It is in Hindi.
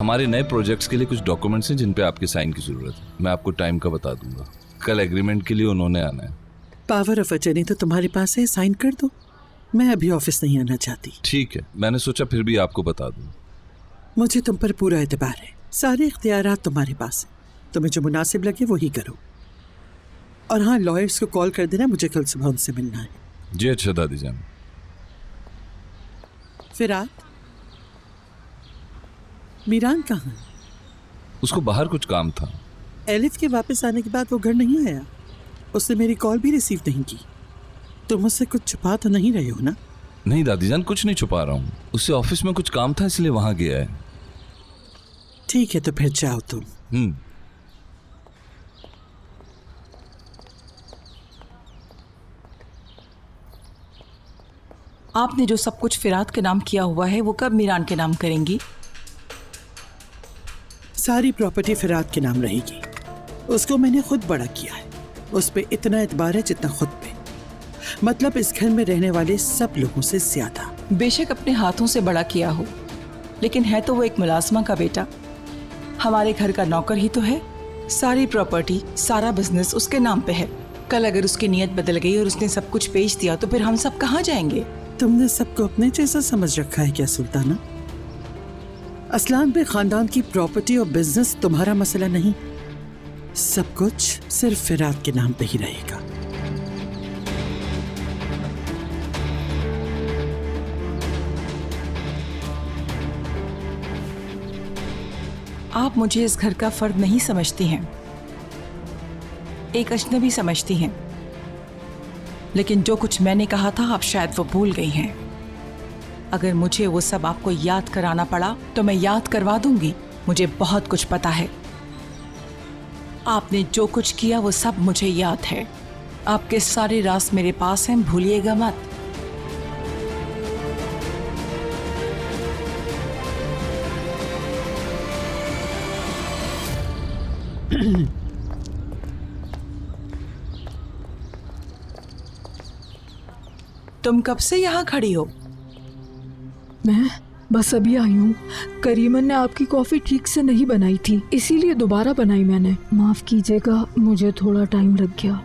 हमारे नए प्रोजेक्ट्स के लिए कुछ डॉक्यूमेंट्स हैं जिन पे आपके साइन की जरूरत है। मैं आपको टाइम का बता दूंगा। कल एग्रीमेंट के लिए उन्होंने आना है। पावर ऑफ अटर्नी तो तुम्हारे पास है, साइन कर दो। मैं अभी ऑफिस नहीं आना चाहती। ठीक है, मैंने सोचा फिर भी आपको बता दूं। मुझे तुम पर पूरा एतबार है, सारे इख्तियारात तुम्हारे पास है। तुम्हें जो मुनासिब लगे वही करो। और हाँ, लॉयर्स को कॉल कर देना, मुझे कल सुबह उनसे मिलना है। जी अच्छा दादी जान। फिरात, मीरान कहाँ? उसको बाहर कुछ काम था। एलिफ के वापस आने के बाद वो घर नहीं आया। उसने मेरी कॉल भी रिसीव नहीं की। तुम मुझसे कुछ छुपा तो नहीं रहे हो ना? नहीं दादी जान, कुछ नहीं छुपा रहा हूँ। उससे ऑफिस में कुछ काम था इसलिए वहां गया है। ठीक है, तो फिर जाओ तुम। आपने जो सब कुछ फिरात के नाम किया हुआ है वो कब मीरान के नाम करेंगी? सारी प्रॉपर्टी फिरात के नाम रहेगी। उसको मैंने खुद बड़ा किया है। उस पे इतना एतबार है जितना खुद पे। मतलब इस घर में रहने वाले सब लोगों से ज्यादा। बेशक अपने हाथों से बड़ा किया हो, लेकिन है तो वो एक मुलाजमा का बेटा। हमारे घर का नौकर ही तो है। सारी प्रॉपर्टी, सारा बिजनेस उसके नाम पे है। कल अगर उसकी नीयत बदल गई और उसने सब कुछ बेच दिया तो फिर हम सब कहाँ जाएंगे? तुमने सबको अपने जैसा समझ रखा है क्या सुल्ताना? असलान पे खानदान की प्रॉपर्टी और बिजनेस तुम्हारा मसला नहीं। सब कुछ सिर्फ फिरात के नाम पे ही रहेगा। आप मुझे इस घर का फर्द नहीं समझती हैं, एक अजनबी समझती हैं। लेकिन जो कुछ मैंने कहा था आप शायद वो भूल गई हैं। अगर मुझे वो सब आपको याद कराना पड़ा तो मैं याद करवा दूंगी। मुझे बहुत कुछ पता है। आपने जो कुछ किया वो सब मुझे याद है। आपके सारे राज मेरे पास हैं, भूलिएगा मत। तुम कब से यहाँ खड़ी हो? मैं बस अभी आई हूँ। करीमन ने आपकी कॉफी ठीक से नहीं बनाई थी, इसीलिए दोबारा बनाई मैंने। माफ कीजिएगा, मुझे थोड़ा टाइम लग गया।